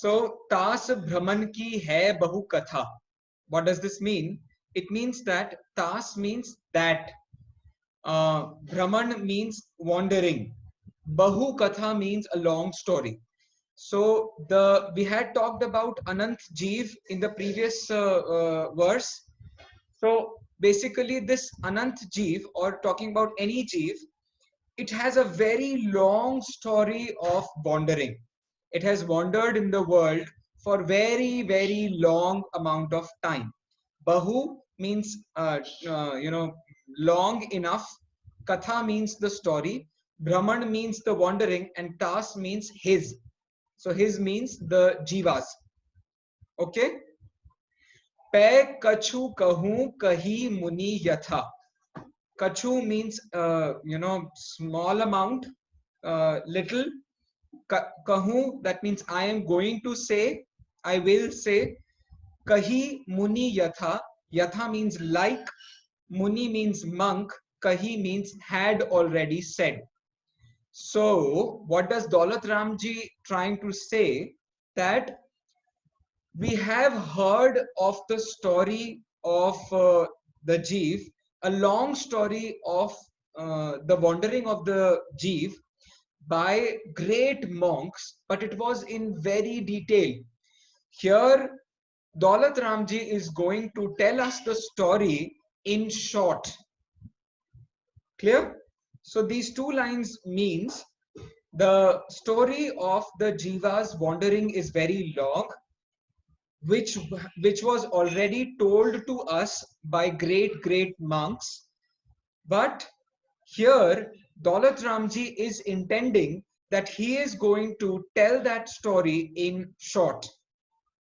So तास भ्रमण की है बहु कथा. What does this mean? It means that tas means that, Brahman means wandering, Bahu Katha means a long story. So we had talked about Anant Jeev in the previous verse. So basically this Anant Jeev, or talking about any Jeev, it has a very long story of wandering. It has wandered in the world for very, very long amount of time. Bahu means long enough. Katha means the story. Brahman means the wandering, and Tas means his. So his means the jivas. Okay. Pe kachu kahu kahi muni yatha. Kachu means small amount, little. Kahu, that means I am going to say, I will say. Kahi muni yatha. Yatha means like. Muni means monk. Kahi means had already said. So what does Daulat Ramji trying to say? That we have heard of the story of the Jeev, a long story of the wandering of the Jeev by great monks, but it was in very detail. Here, Daulat Ramji is going to tell us the story in short. Clear? So these two lines means the story of the Jiva's wandering is very long, which was already told to us by great monks. But here Daulat Ramji is intending that he is going to tell that story in short.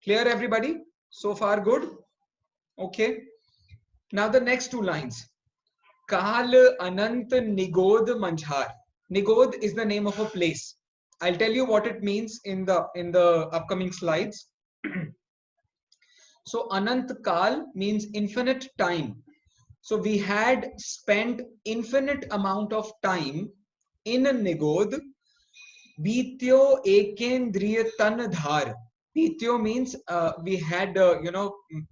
Clear, everybody? So far good? Okay. Now the next two lines. Kal Anant Nigod Manjhar. Nigod is the name of a place. I'll tell you what it means in the upcoming slides. So Anant Kal means infinite time. So we had spent infinite amount of time in Nigod. Bityo ekendriya tan dhar. Bityo means we had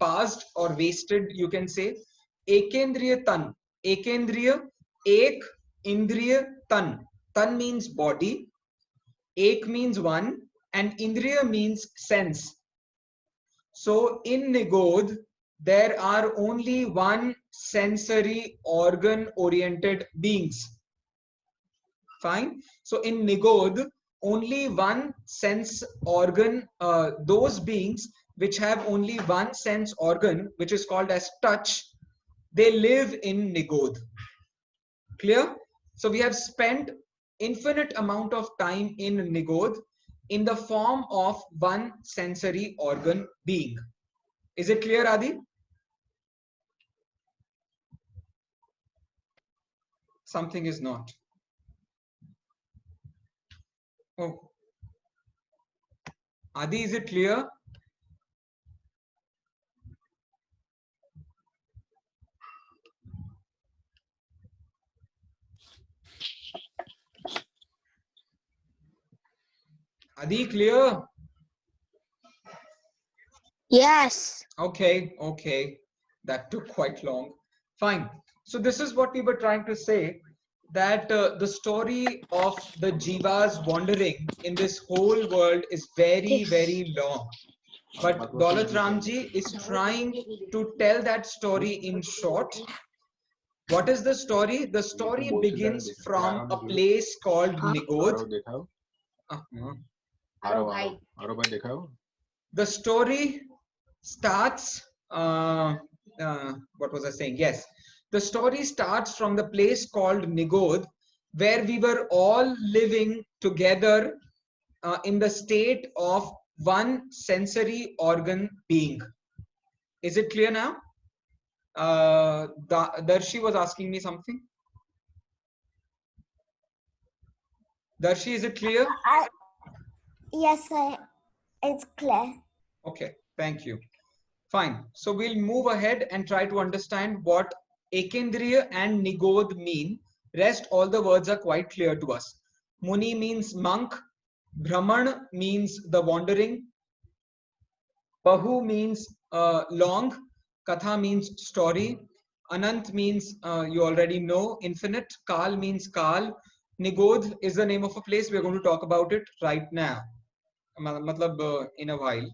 passed or wasted, you can say. Ekendriya tan. Ekendriya, ek, indriya, tan. Tan means body, ek means one, and indriya means sense. So in Nigod, there are only one sensory organ oriented beings. Fine. So in Nigod, only one sense organ, those beings which have only one sense organ, which is called as touch, they live in Nigod. Clear? So we have spent infinite amount of time in Nigod in the form of one sensory organ being. Is it clear, Adi? Something is not. Oh. Adi, is it clear? Adi, clear? Yes. Okay. That took quite long. Fine. So this is what we were trying to say, that the story of the Jiva's wandering in this whole world is very, very long. But Daulat Ramji is trying to tell that story in short. What is the story? The story begins from a place called Nigod. The story starts, what was I saying? Yes, the story starts from the place called Nigod, where we were all living together in the state of one sensory organ being. Is it clear now? Darshi was asking me something. Darshi, is it clear? Yes, it's clear. Okay, thank you. Fine. So we'll move ahead and try to understand what Ekendriya and Nigod mean. Rest all the words are quite clear to us. Muni means monk. Brahman means the wandering. Bahu means long. Katha means story. Anant means you already know, infinite. Kal means Kal. Nigodh is the name of a place. We're going to talk about it right now. Matlab in a while.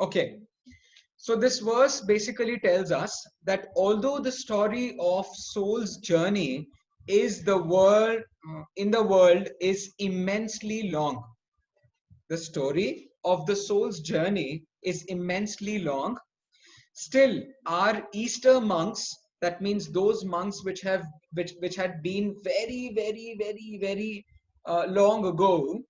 Okay. So this verse basically tells us that although the story of soul's journey is the world in the world is immensely long. The story of the soul's journey is immensely long. Still, our Easter monks, that means those monks which had been very long ago,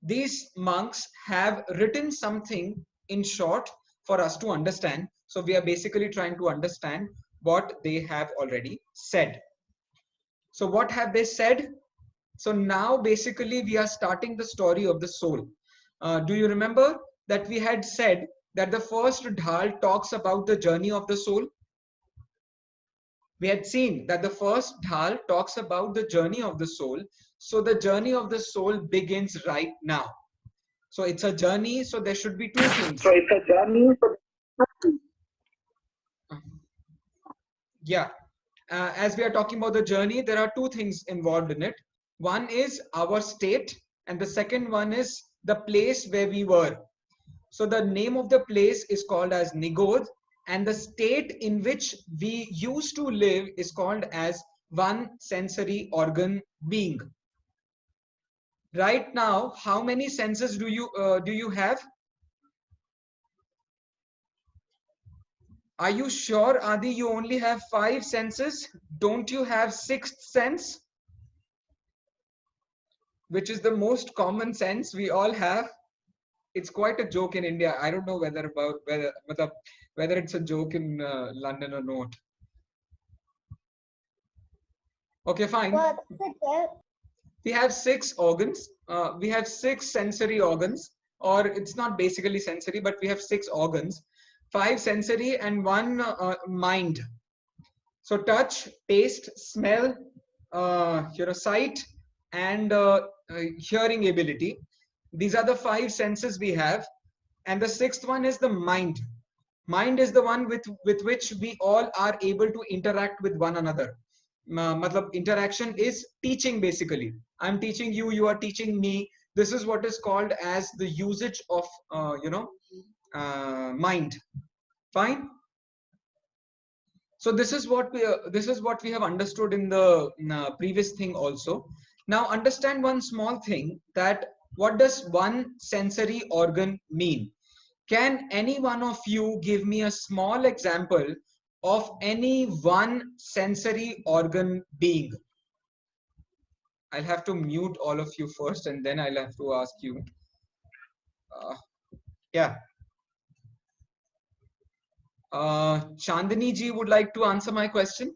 these monks have written something in short for us to understand. So we are basically trying to understand what they have already said. So what have they said? So now basically we are starting the story of the soul. Do you remember that we had said that the first dhal talks about the journey of the soul? We had seen that the first dhal talks about the journey of the soul. So the journey of the soul begins right now. So it's a journey, so there should be two things. So it's a journey. Yeah. As we are talking about the journey, there are two things involved in it. One is our state, and the second one is the place where we were. So the name of the place is called as Nigodh, and the state in which we used to live is called as one sensory organ being. Right now, how many senses do you have? Are you sure, Adi, you only have 5 senses? Don't you have sixth sense? Which is the most common sense we all have. It's quite a joke in India. I don't know whether it's a joke in London or not. Okay, fine. We have 6 organs. We have 6 sensory organs, or it's not basically sensory, but we have 6 organs, 5 sensory and 1 mind. So touch, taste, smell, sight, and hearing ability. These are the 5 senses we have, and the 6th one is the mind. Mind is the one with which we all are able to interact with one another. Matlab interaction is teaching basically. I'm teaching you, you are teaching me. This is what is called as the usage of mind. Fine. So this is what we have understood in the previous thing also. Now understand one small thing, that what does one sensory organ mean? Can any one of you give me a small example of any one sensory organ being? I'll have to mute all of you first, and then I'll have to ask you. Yeah. Chandani ji would like to answer my question.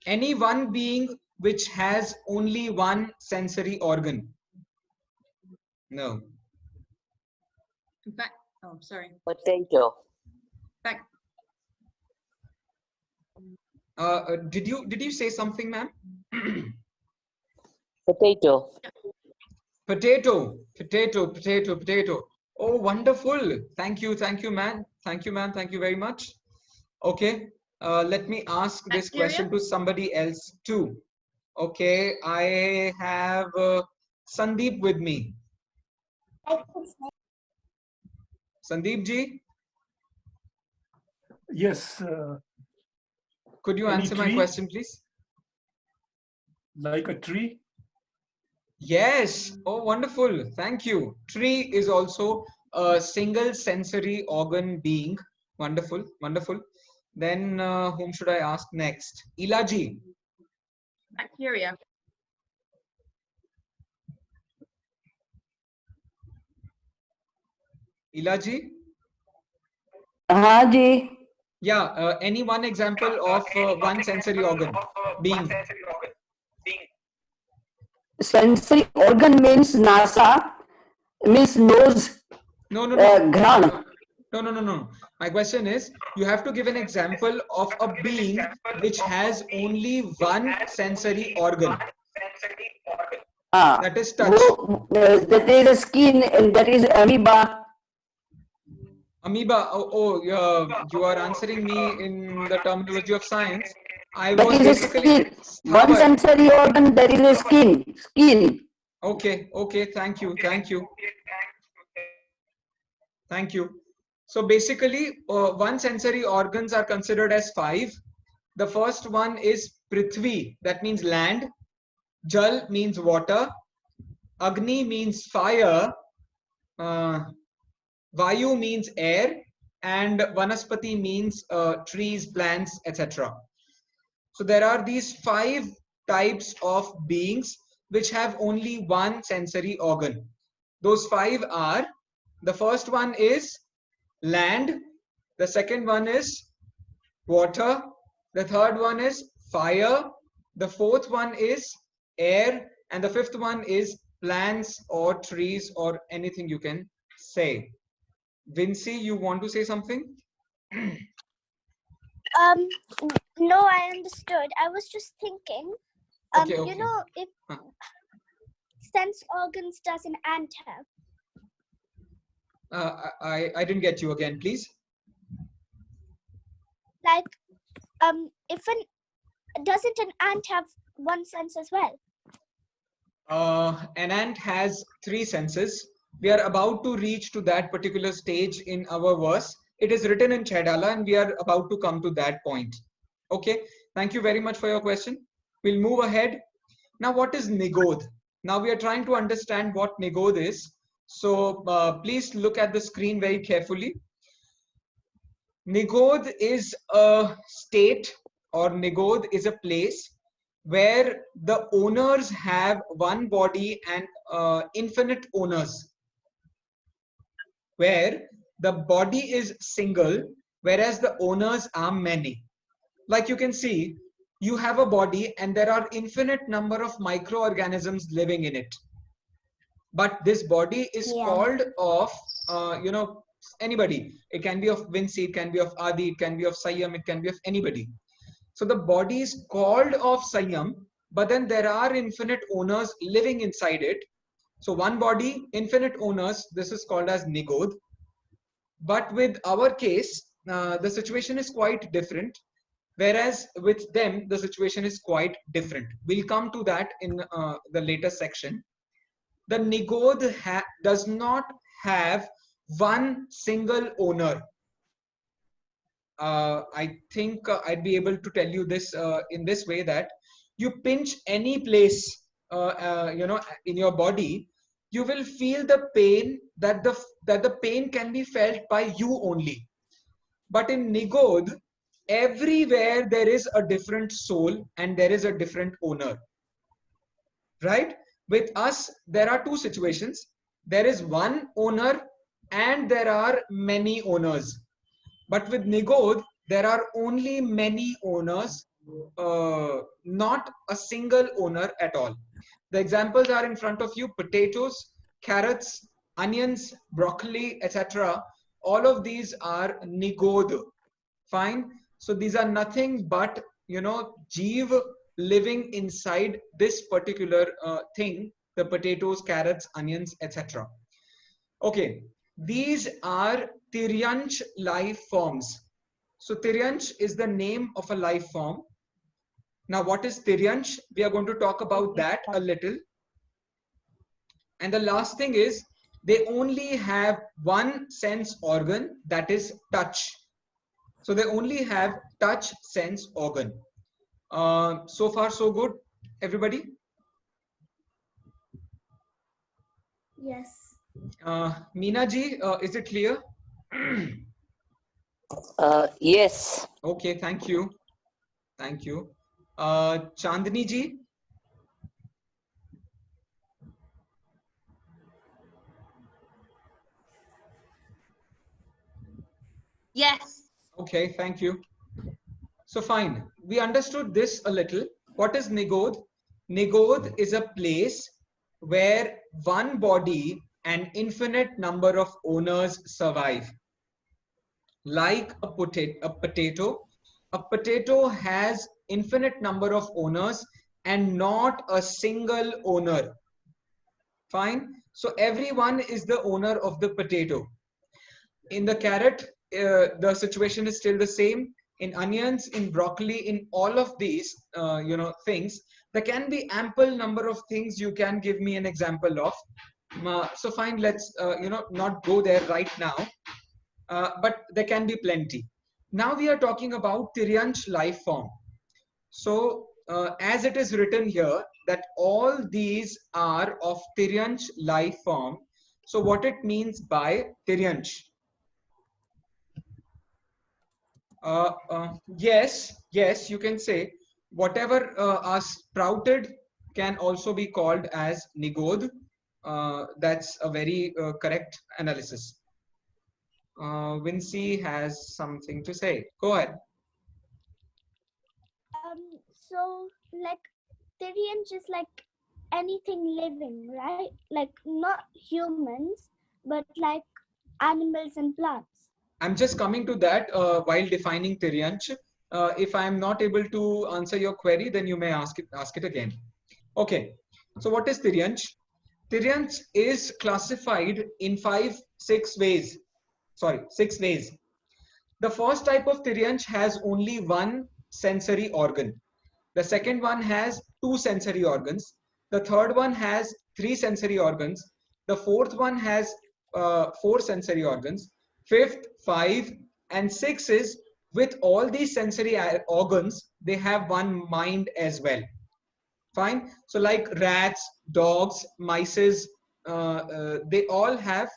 Any one being which has only one sensory organ? No. Back. Oh, sorry. Potato. Back. Did you say something, ma'am? Potato. Potato. Oh, wonderful. Thank you, ma'am. Thank you, ma'am. Thank you very much. Okay. Let me ask this question to somebody else too. Okay, I have Sandeep with me. Sandeep ji? Yes. Could you answer my question, please? Like a tree? Yes. Oh, wonderful. Thank you. Tree is also a single sensory organ being. Wonderful. Wonderful. Then whom should I ask next? Ilaji. Bacteria. Ilaji? Haji. Yeah, any one example of one sensory organ being? Sensory organ means nasa, means nose. No. Ghan. No. My question is, you have to give an example of a being which has only one sensory organ. That is touch. That is the skin, and that is amoeba. Amoeba. You are answering me in the terminology of science. I That was is a basically skin. One Sthavar. sensory organ, that is a skin. Skin. Okay, okay, thank you, thank you, thank you. So basically, one sensory organs are considered as five. The first one is Prithvi, that means land. Jal means water. Agni means fire. Uh, Vayu means air. And Vanaspati means trees, plants, etc. So there are these five types of beings which have only one sensory organ. Those five are, the first one is land, the second one is water, the third one is fire, the fourth one is air, and the fifth one is plants or trees or anything you can say. Vincy, you want to say something? Um, no, I understood. I was just thinking, Okay, you okay. know, if Huh. sense organs does an ant have? I didn't get you again, please. Like, if doesn't an ant have one sense as well? An ant has three senses. We are about to reach to that particular stage in our verse. It is written in Chaitala and we are about to come to that point. Okay, thank you very much for your question. We'll move ahead. Now, what is Nigodh? Now we are trying to understand what Nigodh is. So please look at the screen very carefully. Nigodh is a state, or Nigodh is a place where the owners have one body and infinite owners, where the body is single, whereas the owners are many. Like you can see, you have a body and there are infinite number of microorganisms living in it. But this body is Yeah. called of, anybody. It can be of Vinci, it can be of Adi, it can be of Sayam, it can be of anybody. So the body is called of Sanyam, but then there are infinite owners living inside it. So one body, infinite owners, this is called as Nigodh. But with our case, the situation is quite different. Whereas with them, the situation is quite different. We'll come to that in the later section. The Nigodh does not have one single owner. I think I'd be able to tell you this in this way, that you pinch any place, in your body, you will feel the pain, that the pain can be felt by you only. But in Nigodh, everywhere there is a different soul and there is a different owner, right? With us, there are two situations. There is one owner and there are many owners. But with Nigodh, there are only many owners, not a single owner at all. The examples are in front of you: potatoes, carrots, onions, broccoli, etc. All of these are Nigodh. Fine. So these are nothing but, Jeev living inside this particular thing, the potatoes, carrots, onions, etc. Okay, these are Tiryansh life forms. So Tiryansh is the name of a life form. Now, what is Tiryansh? We are going to talk about that a little. And the last thing is, they only have one sense organ, that is touch. So they only have touch sense organ. So far, so good, everybody? Yes. Meena ji, is it clear? Yes. Okay, thank you. Thank you. Chandni ji? Yes. Okay, thank you. So fine, we understood this a little. What is Nigodh? Nigodh is a place where one body and infinite number of owners survive. Like a potato. A potato has infinite number of owners and not a single owner. Fine. So everyone is the owner of the potato. In the carrot, the situation is still the same. In onions, in broccoli, in all of these, things, there can be ample number of things you can give me an example of. So fine, let's, not go there right now. But there can be plenty. Now we are talking about Tiryansh life form. So as it is written here, that all these are of Tiryansh life form. So what it means by Tiryansh? Yes, you can say whatever are sprouted can also be called as Nigod. That's a very correct analysis. Vinci has something to say. Go ahead. So like Tyrians is like anything living, right? Like not humans, but like animals and plants. I'm just coming to that while defining Tiryansh. If I'm not able to answer your query, then you may ask it again. Okay. So what is Tiryansh? Tiryansh is classified in 6 ways. The first type of Tiryansh has only one sensory organ. The second one has 2 sensory organs. The third one has 3 sensory organs. The fourth one has 4 sensory organs. Fifth, 5, and 6 is with all these sensory organs, they have one mind as well. Fine. So like rats, dogs, mice, they all have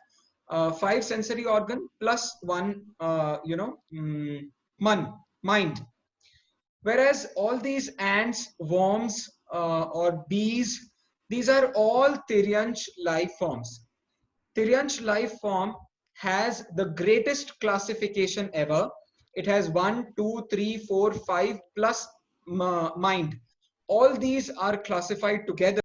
5 sensory organ plus 1, mind. Whereas all these ants, worms, or bees, these are all Tiryansh life forms. Tiryansh life form has the greatest classification ever. It has 1, 2, 3, 4, 5 plus mind. All these are classified together